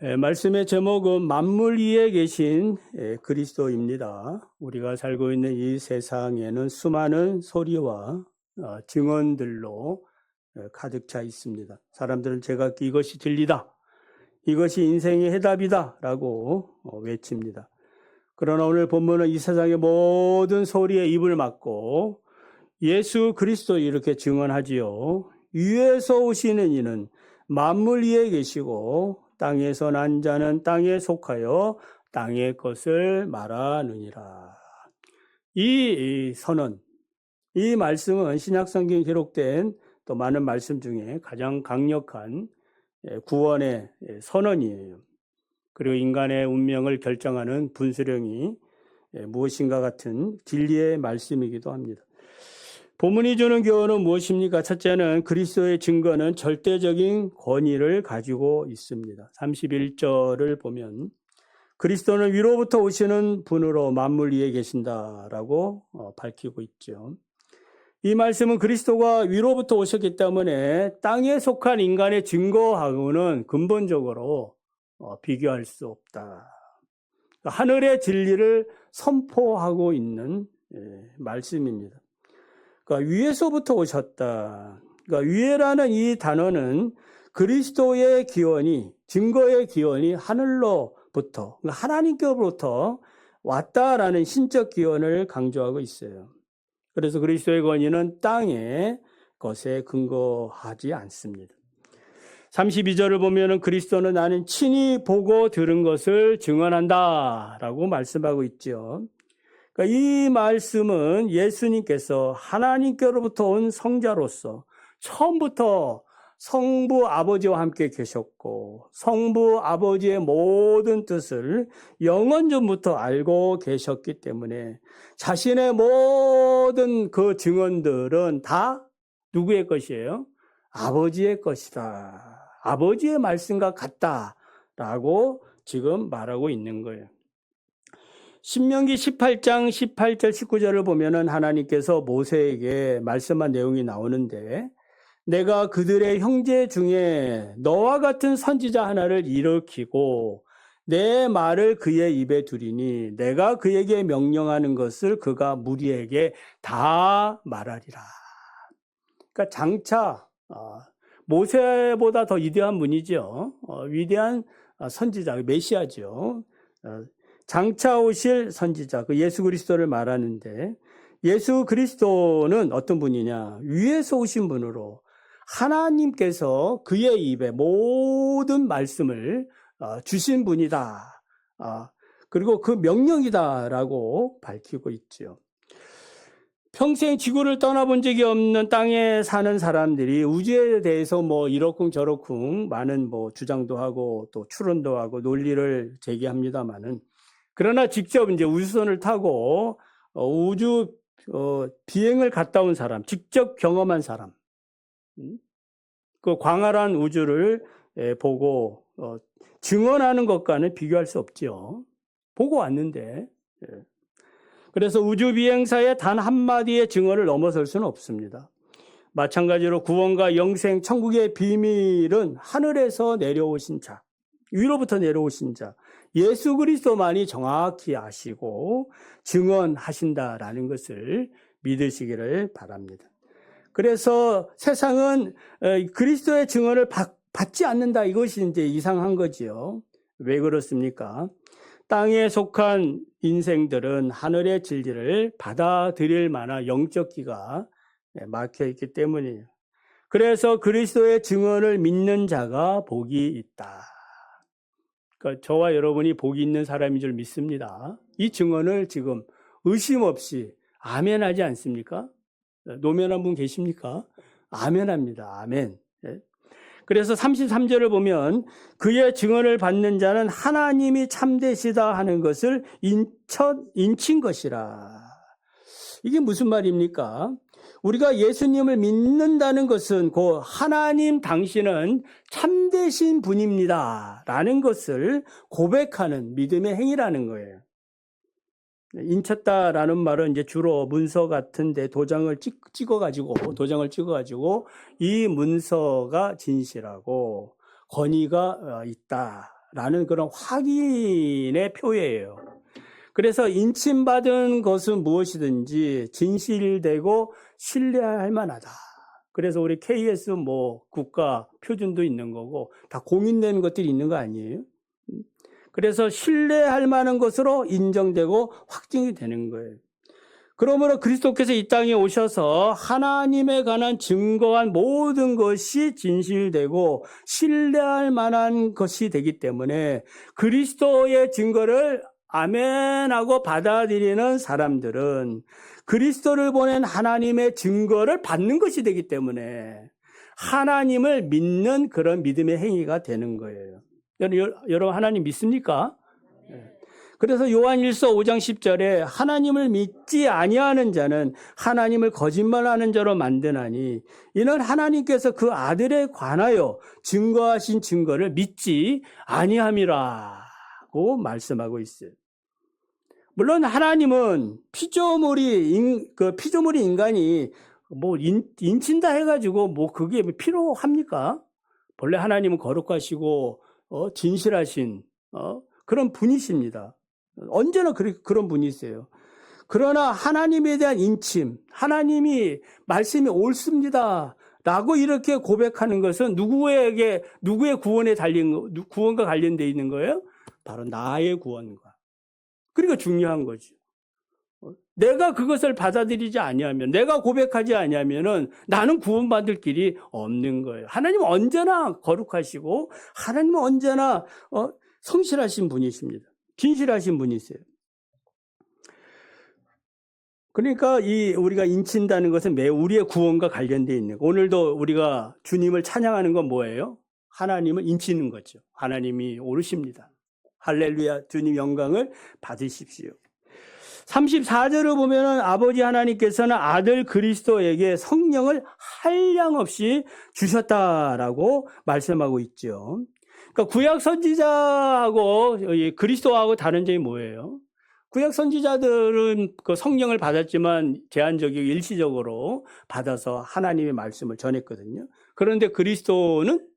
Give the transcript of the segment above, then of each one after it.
말씀의 제목은 만물 위에 계신 그리스도입니다. 우리가 살고 있는 이 세상에는 수많은 소리와 증언들로 가득 차 있습니다. 사람들은 제가 이것이 진리다, 이것이 인생의 해답이다 라고 외칩니다. 그러나 오늘 본문은 이 세상의 모든 소리에 입을 막고 예수 그리스도 이렇게 증언하지요. 위에서 오시는 이는 만물 위에 계시고 땅에서 난 자는 땅에 속하여 땅의 것을 말하느니라. 이 선언, 이 말씀은 신약성경에 기록된 또 많은 말씀 중에 가장 강력한 구원의 선언이에요. 그리고 인간의 운명을 결정하는 분수령이 무엇인가 같은 진리의 말씀이기도 합니다. 본문이 주는 교훈은 무엇입니까? 첫째는 그리스도의 증거는 절대적인 권위를 가지고 있습니다. 31절을 보면 그리스도는 위로부터 오시는 분으로 만물 위에 계신다라고 밝히고 있죠. 이 말씀은 그리스도가 위로부터 오셨기 때문에 땅에 속한 인간의 증거하고는 근본적으로 비교할 수 없다. 하늘의 진리를 선포하고 있는 말씀입니다. 그러니까 위에서부터 오셨다. 그러니까 위에라는 이 단어는 그리스도의 기원이, 증거의 기원이 하늘로부터, 그러니까 하나님께로부터 왔다라는 신적 기원을 강조하고 있어요. 그래서 그리스도의 권위는 땅의 것에 근거하지 않습니다. 32절을 보면은 그리스도는 나는 친히 보고 들은 것을 증언한다 라고 말씀하고 있죠. 그러니까 이 말씀은 예수님께서 하나님께로부터 온 성자로서 처음부터 성부 아버지와 함께 계셨고 성부 아버지의 모든 뜻을 영원전부터 알고 계셨기 때문에 자신의 모든 그 증언들은 다 누구의 것이에요? 아버지의 것이다. 아버지의 말씀과 같다라고 지금 말하고 있는 거예요. 신명기 18장 18절 19절을 보면은 하나님께서 모세에게 말씀한 내용이 나오는데 내가 그들의 형제 중에 너와 같은 선지자 하나를 일으키고 내 말을 그의 입에 두리니 내가 그에게 명령하는 것을 그가 무리에게 다 말하리라. 그러니까 장차 모세보다 더 위대한 분이죠. 위대한 선지자, 메시아죠. 장차 오실 선지자, 그 예수 그리스도를 말하는데 예수 그리스도는 어떤 분이냐? 위에서 오신 분으로 하나님께서 그의 입에 모든 말씀을 주신 분이다. 그리고 그 명령이다라고 밝히고 있죠. 평생 지구를 떠나본 적이 없는 땅에 사는 사람들이 우주에 대해서 뭐 이러쿵저러쿵 많은 뭐 주장도 하고 또 추론도 하고 논리를 제기합니다만은 그러나 직접 이제 우주선을 타고 우주 비행을 갔다 온 사람, 직접 경험한 사람, 그 광활한 우주를 보고 증언하는 것과는 비교할 수 없죠. 보고 왔는데. 그래서 우주 비행사의 단 한마디의 증언을 넘어설 수는 없습니다. 마찬가지로 구원과 영생, 천국의 비밀은 하늘에서 내려오신 자, 위로부터 내려오신 자, 예수 그리스도만이 정확히 아시고 증언하신다라는 것을 믿으시기를 바랍니다. 그래서 세상은 그리스도의 증언을 받지 않는다. 이것이 이제 이상한 거지요. 왜 그렇습니까? 땅에 속한 인생들은 하늘의 진리를 받아들일 만한 영적 기가 막혀 있기 때문이에요. 그래서 그리스도의 증언을 믿는 자가 복이 있다. 그러니까 저와 여러분이 복이 있는 사람인 줄 믿습니다. 이 증언을 지금 의심 없이 아멘하지 않습니까? 노면한 분 계십니까? 아멘합니다. 아멘. 그래서 33절을 보면 그의 증언을 받는 자는 하나님이 참되시다 하는 것을 인친 것이라. 이게 무슨 말입니까? 우리가 예수님을 믿는다는 것은 그 하나님 당신은 참되신 분입니다 라는 것을 고백하는 믿음의 행위라는 거예요. 인쳤다라는 말은 이제 주로 문서 같은데 도장을 찍어가지고 이 문서가 진실하고 권위가 있다 라는 그런 확인의 표예요. 그래서 인침받은 것은 무엇이든지 진실되고 신뢰할 만하다. 그래서 우리 KS 국가 표준도 있는 거고 다 공인된 것들이 있는 거 아니에요? 그래서 신뢰할 만한 것으로 인정되고 확증이 되는 거예요. 그러므로 그리스도께서 이 땅에 오셔서 하나님에 관한 증거한 모든 것이 진실되고 신뢰할 만한 것이 되기 때문에 그리스도의 증거를 아멘하고 받아들이는 사람들은 그리스도를 보낸 하나님의 증거를 받는 것이 되기 때문에 하나님을 믿는 그런 믿음의 행위가 되는 거예요. 여러분 하나님 믿습니까? 그래서 요한일서 5장 10절에 하나님을 믿지 아니하는 자는 하나님을 거짓말하는 자로 만드나니 이는 하나님께서 그 아들에 관하여 증거하신 증거를 믿지 아니함이라고 말씀하고 있어요. 물론 하나님은 피조물이 인간이 인친다 해가지고 그게 필요합니까? 본래 하나님은 거룩하시고 진실하신 그런 분이십니다. 언제나 그런 분이세요. 그러나 하나님에 대한 인침, 하나님이 말씀이 옳습니다 라고 이렇게 고백하는 것은 누구의 구원과 관련되어 있는 거예요? 바로 나의 구원과. 그러니까 중요한 거죠. 내가 그것을 받아들이지 아니하면, 내가 고백하지 아니하면은 나는 구원받을 길이 없는 거예요. 하나님은 언제나 거룩하시고 하나님은 언제나 성실하신 분이십니다. 진실하신 분이세요. 그러니까 우리가 인친다는 것은 매우 우리의 구원과 관련되어 있는 거예요. 오늘도 우리가 주님을 찬양하는 건 뭐예요? 하나님을 인치는 거죠. 하나님이 옳으십니다. 할렐루야, 주님 영광을 받으십시오. 34절을 보면은 아버지 하나님께서는 아들 그리스도에게 성령을 한량없이 주셨다라고 말씀하고 있죠. 그러니까 구약 선지자하고 그리스도하고 다른 점이 뭐예요? 구약 선지자들은 그 성령을 받았지만 제한적이고 일시적으로 받아서 하나님의 말씀을 전했거든요. 그런데 그리스도는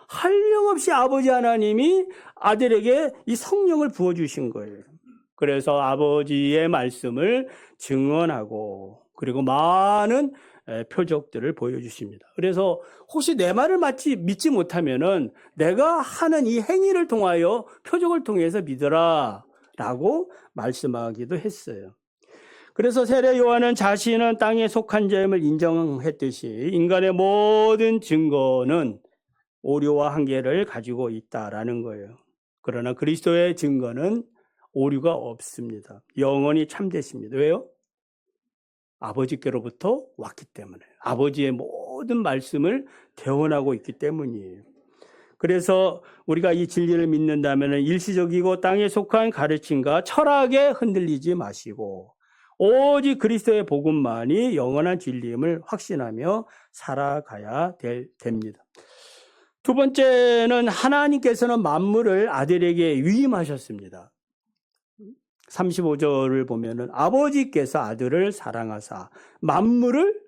한량없이 아버지 하나님이 아들에게 이 성령을 부어주신 거예요. 그래서 아버지의 말씀을 증언하고 그리고 많은 표적들을 보여주십니다. 그래서 혹시 내 말을 믿지 못하면은 내가 하는 이 행위를 통하여 표적을 통해서 믿으라 라고 말씀하기도 했어요. 그래서 세례 요한은 자신은 땅에 속한 자임을 인정했듯이 인간의 모든 증거는 오류와 한계를 가지고 있다라는 거예요. 그러나 그리스도의 증거는 오류가 없습니다. 영원히 참되십니다. 왜요? 아버지께로부터 왔기 때문에. 아버지의 모든 말씀을 대언하고 있기 때문이에요. 그래서 우리가 이 진리를 믿는다면 일시적이고 땅에 속한 가르침과 철학에 흔들리지 마시고 오직 그리스도의 복음만이 영원한 진리임을 확신하며 살아가야 됩니다. 두 번째는 하나님께서는 만물을 아들에게 위임하셨습니다. 35절을 보면은 아버지께서 아들을 사랑하사 만물을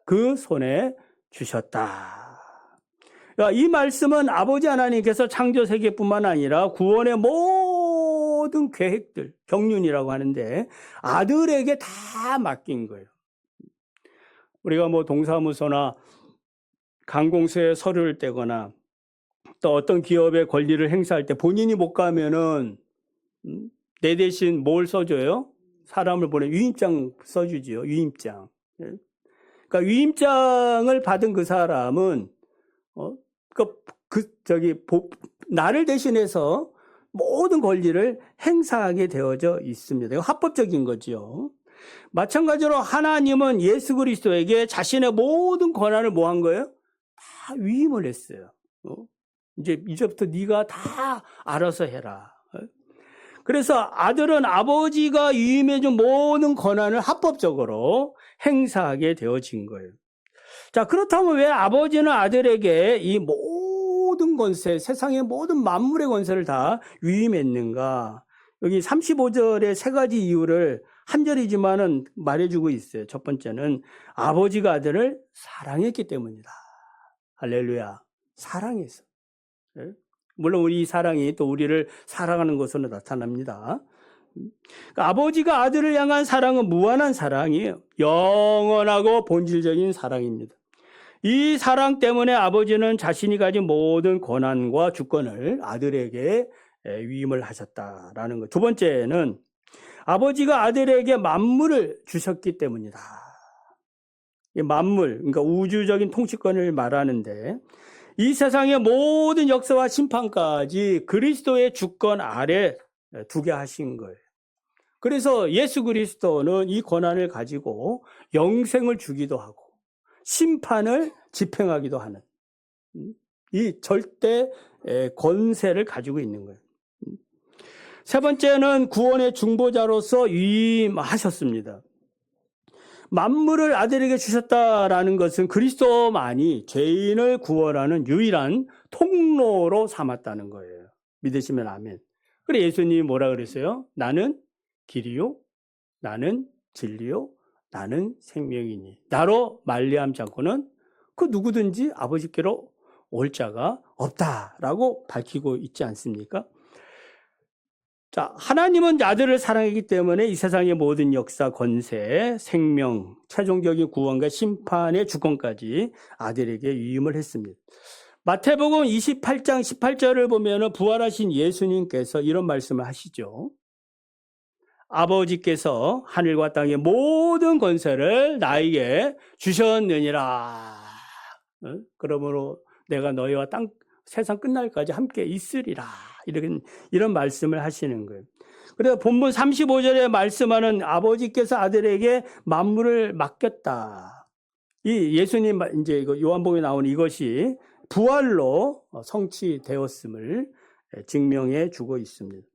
그 손에 주셨다. 이 말씀은 아버지 하나님께서 창조 세계뿐만 아니라 구원의 모든 계획들, 경륜이라고 하는데 아들에게 다 맡긴 거예요. 우리가 동사무소나 관공서에 서류를 떼거나 또 어떤 기업의 권리를 행사할 때 본인이 못 가면은 내 대신 뭘 써줘요? 사람을 보내 위임장 써주지요. 위임장. 그러니까 위임장을 받은 그 사람은 나를 대신해서 모든 권리를 행사하게 되어져 있습니다. 이거 합법적인 거죠. 마찬가지로 하나님은 예수 그리스도에게 자신의 모든 권한을 뭐 한 거예요? 다 위임을 했어요. 이제부터 네가 다 알아서 해라. 그래서 아들은 아버지가 위임해준 모든 권한을 합법적으로 행사하게 되어진 거예요. 자, 그렇다면 왜 아버지는 아들에게 이 모든 권세, 세상의 모든 만물의 권세를 다 위임했는가? 여기 35절의 세 가지 이유를 한 절이지만은 말해주고 있어요. 첫 번째는 아버지가 아들을 사랑했기 때문이다. 할렐루야. 사랑에서. 예? 물론 우리 이 사랑이 또 우리를 사랑하는 것으로 나타납니다. 그러니까 아버지가 아들을 향한 사랑은 무한한 사랑이에요. 영원하고 본질적인 사랑입니다. 이 사랑 때문에 아버지는 자신이 가진 모든 권한과 주권을 아들에게 위임을 하셨다라는 것. 두 번째는 아버지가 아들에게 만물을 주셨기 때문이다. 이 만물, 그러니까 우주적인 통치권을 말하는데 이 세상의 모든 역사와 심판까지 그리스도의 주권 아래 두게 하신 거예요. 그래서 예수 그리스도는 이 권한을 가지고 영생을 주기도 하고 심판을 집행하기도 하는 이 절대 권세를 가지고 있는 거예요. 세 번째는 구원의 중보자로서 위임하셨습니다. 만물을 아들에게 주셨다라는 것은 그리스도만이 죄인을 구원하는 유일한 통로로 삼았다는 거예요. 믿으시면 아멘. 그래 예수님이 뭐라 그랬어요? 나는 길이요, 나는 진리요, 나는 생명이니 나로 말미암지 않고는 그 누구든지 아버지께로 올 자가 없다라고 밝히고 있지 않습니까? 자, 하나님은 아들을 사랑하기 때문에 이 세상의 모든 역사, 권세, 생명, 최종적인 구원과 심판의 주권까지 아들에게 위임을 했습니다. 마태복음 28장 18절을 보면 부활하신 예수님께서 이런 말씀을 하시죠. 아버지께서 하늘과 땅의 모든 권세를 나에게 주셨느니라. 그러므로 내가 너희와 세상 끝날까지 함께 있으리라. 이런 말씀을 하시는 거예요. 그래서 본문 35절에 말씀하는 아버지께서 아들에게 만물을 맡겼다. 이 예수님 이제 이거 요한복음에 나오는 이것이 부활로 성취되었음을 증명해 주고 있습니다.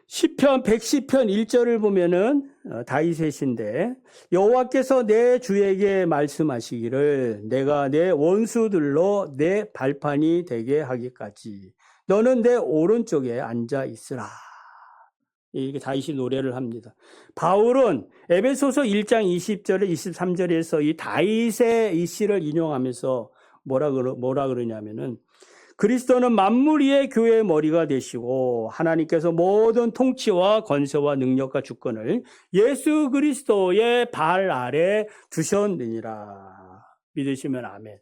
시편 110편 1절을 보면은 다윗의 시인데 여호와께서 내 주에게 말씀하시기를 내가 내 원수들로 내 발판이 되게 하기까지 너는 내 오른쪽에 앉아 있으라. 이게 다윗이 노래를 합니다. 바울은 에베소서 1장 20절에 23절에서 이 다윗의 이 시를 인용하면서 뭐라 그러냐면은 그리스도는 만물 위의 교회의 머리가 되시고 하나님께서 모든 통치와 권세와 능력과 주권을 예수 그리스도의 발 아래 두셨느니라. 믿으시면 아멘.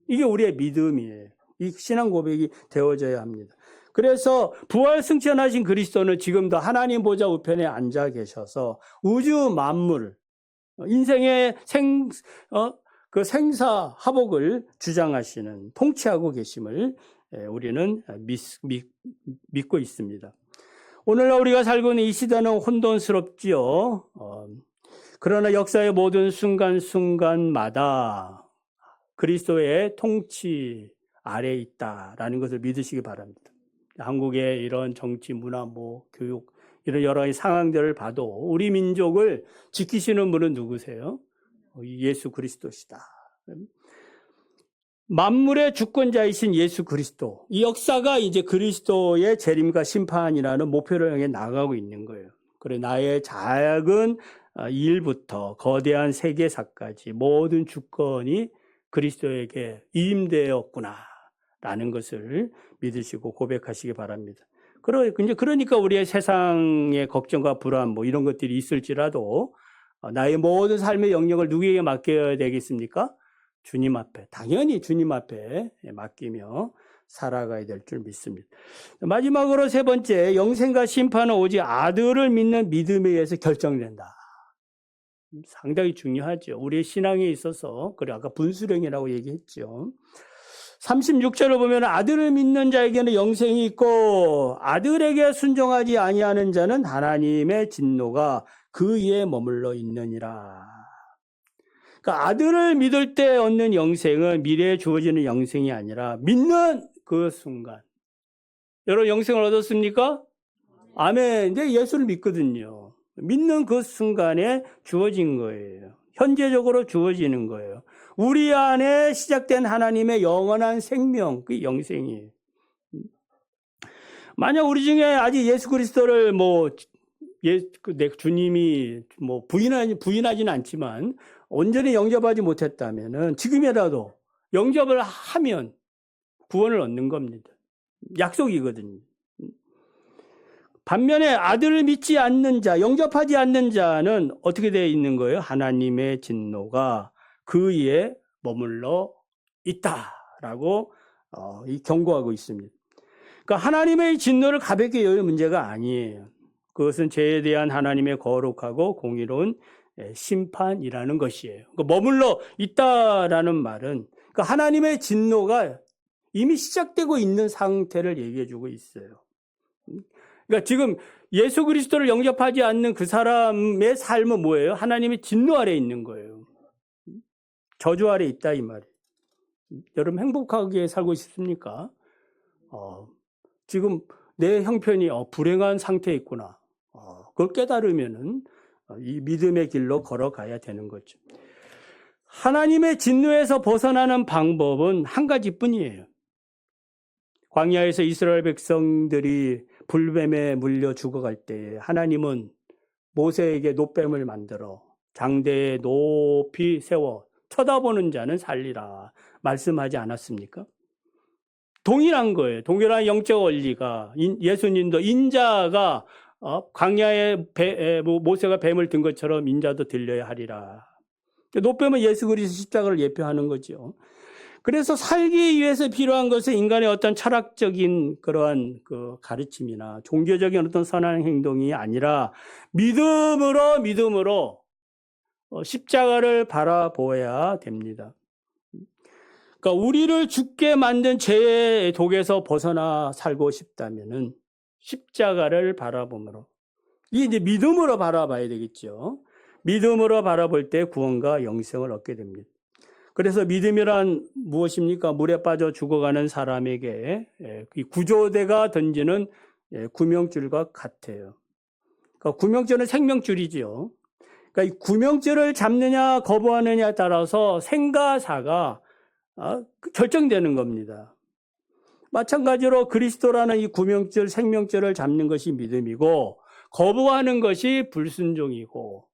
이게 우리의 믿음이에요. 이 신앙 고백이 되어져야 합니다. 그래서 부활 승천하신 그리스도는 지금도 하나님 보좌 우편에 앉아 계셔서 우주 만물, 인생의 그 생사화복을 주장하시는 통치하고 계심을 우리는 믿고 있습니다. 오늘날 우리가 살고 있는 이 시대는 혼돈스럽지요. 그러나 역사의 모든 순간순간마다 그리스도의 통치 아래에 있다라는 것을 믿으시기 바랍니다. 한국의 이런 정치, 문화, 교육 이런 여러 가지 상황들을 봐도 우리 민족을 지키시는 분은 누구세요? 예수 그리스도시다. 만물의 주권자이신 예수 그리스도. 이 역사가 이제 그리스도의 재림과 심판이라는 목표를 향해 나가고 있는 거예요. 그래 나의 작은 일부터 거대한 세계사까지 모든 주권이 그리스도에게 위임되었구나라는 것을 믿으시고 고백하시기 바랍니다. 그러니까 우리의 세상의 걱정과 불안 이런 것들이 있을지라도 나의 모든 삶의 영역을 누구에게 맡겨야 되겠습니까? 주님 앞에, 당연히 주님 앞에 맡기며 살아가야 될 줄 믿습니다. 마지막으로 세 번째, 영생과 심판은 오직 아들을 믿는 믿음에 의해서 결정된다. 상당히 중요하죠. 우리의 신앙에 있어서, 그래 아까 분수령이라고 얘기했죠. 36절을 보면 아들을 믿는 자에게는 영생이 있고 아들에게 순종하지 아니하는 자는 하나님의 진노가 그 위에 머물러 있느니라. 그러니까 아들을 믿을 때 얻는 영생은 미래에 주어지는 영생이 아니라 믿는 그 순간. 여러분 영생을 얻었습니까? 아멘. 이제 예수를 믿거든요. 믿는 그 순간에 주어진 거예요. 현재적으로 주어지는 거예요. 우리 안에 시작된 하나님의 영원한 생명, 그 영생이에요. 만약 우리 중에 아직 예수 그리스도를 주님이 부인하지는 않지만 온전히 영접하지 못했다면은 지금이라도 영접을 하면 구원을 얻는 겁니다. 약속이거든요. 반면에 아들을 믿지 않는 자, 영접하지 않는 자는 어떻게 되어 있는 거예요? 하나님의 진노가 그 위에 머물러 있다라고 경고하고 있습니다. 그러니까 하나님의 진노를 가볍게 여길 문제가 아니에요. 그것은 죄에 대한 하나님의 거룩하고 공의로운 심판이라는 것이에요. 그러니까 머물러 있다라는 말은 그러니까 하나님의 진노가 이미 시작되고 있는 상태를 얘기해 주고 있어요. 그러니까 지금 예수 그리스도를 영접하지 않는 그 사람의 삶은 뭐예요? 하나님의 진노 아래 있는 거예요. 저주 아래 있다 이 말이에요. 여러분 행복하게 살고 싶습니까? 지금 내 형편이 불행한 상태에 있구나. 그걸 깨달으면은 이 믿음의 길로 걸어가야 되는 거죠. 하나님의 진노에서 벗어나는 방법은 한 가지뿐이에요. 광야에서 이스라엘 백성들이 불뱀에 물려 죽어갈 때 하나님은 모세에게 놋뱀을 만들어 장대에 높이 세워 쳐다보는 자는 살리라 말씀하지 않았습니까? 동일한 거예요. 동일한 영적 원리가 예수님도 인자가 광야에 모세가 뱀을 든 것처럼 인자도 들려야 하리라. 놋뱀은 예수 그리스도 십자가를 예표하는 거죠. 그래서 살기 위해서 필요한 것은 인간의 어떤 철학적인 그러한 그 가르침이나 종교적인 어떤 선한 행동이 아니라 믿음으로 십자가를 바라보아야 됩니다. 그러니까 우리를 죽게 만든 죄의 독에서 벗어나 살고 싶다면은 십자가를 바라봄으로 이제 믿음으로 바라봐야 되겠죠. 믿음으로 바라볼 때 구원과 영생을 얻게 됩니다. 그래서 믿음이란 무엇입니까? 물에 빠져 죽어가는 사람에게 구조대가 던지는 구명줄과 같아요. 그러니까 구명줄은 생명줄이죠. 그러니까 이 구명줄을 잡느냐 거부하느냐에 따라서 생과 사가 결정되는 겁니다. 마찬가지로 그리스도라는 이 구명줄, 생명줄을 잡는 것이 믿음이고 거부하는 것이 불순종이고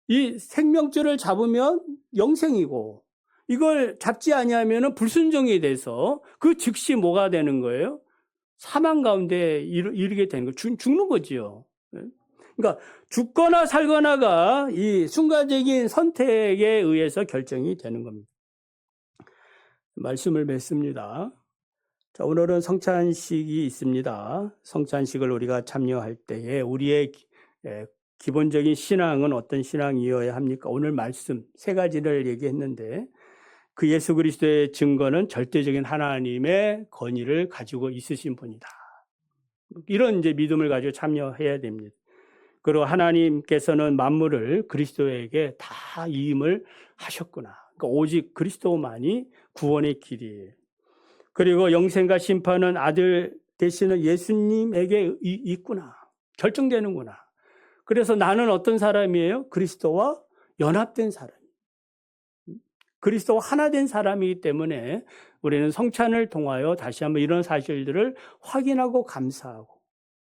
이 생명줄을 잡으면 영생이고 이걸 잡지 아니하면 불순종이 돼서 그 즉시 뭐가 되는 거예요? 사망 가운데 이르게 되는 거, 죽는 거지요. 그러니까 죽거나 살거나가 이 순간적인 선택에 의해서 결정이 되는 겁니다. 말씀을 맺습니다. 자, 오늘은 성찬식이 있습니다. 성찬식을 우리가 참여할 때에 우리의 기본적인 신앙은 어떤 신앙이어야 합니까? 오늘 말씀 세 가지를 얘기했는데 그 예수 그리스도의 증거는 절대적인 하나님의 권위를 가지고 있으신 분이다. 이런 이제 믿음을 가지고 참여해야 됩니다. 그리고 하나님께서는 만물을 그리스도에게 다 이임을 하셨구나. 그러니까 오직 그리스도만이 구원의 길이에요. 그리고 영생과 심판은 아들 되시는 예수님에게 있구나. 결정되는구나. 그래서 나는 어떤 사람이에요? 그리스도와 연합된 사람. 그리스도와 하나 된 사람이기 때문에 우리는 성찬을 통하여 다시 한번 이런 사실들을 확인하고 감사하고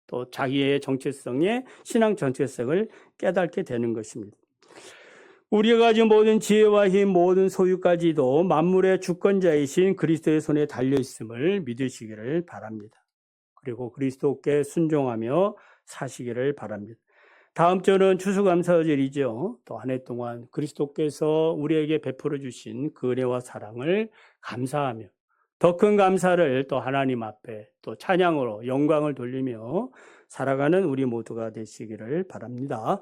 또 자기의 정체성의 신앙 정체성을 깨닫게 되는 것입니다. 우리가 가진 모든 지혜와 힘, 모든 소유까지도 만물의 주권자이신 그리스도의 손에 달려있음을 믿으시기를 바랍니다. 그리고 그리스도께 순종하며 사시기를 바랍니다. 다음 주는 추수감사절이죠. 또 한 해 동안 그리스도께서 우리에게 베풀어 주신 그 은혜와 사랑을 감사하며 더 큰 감사를 또 하나님 앞에 또 찬양으로 영광을 돌리며 살아가는 우리 모두가 되시기를 바랍니다.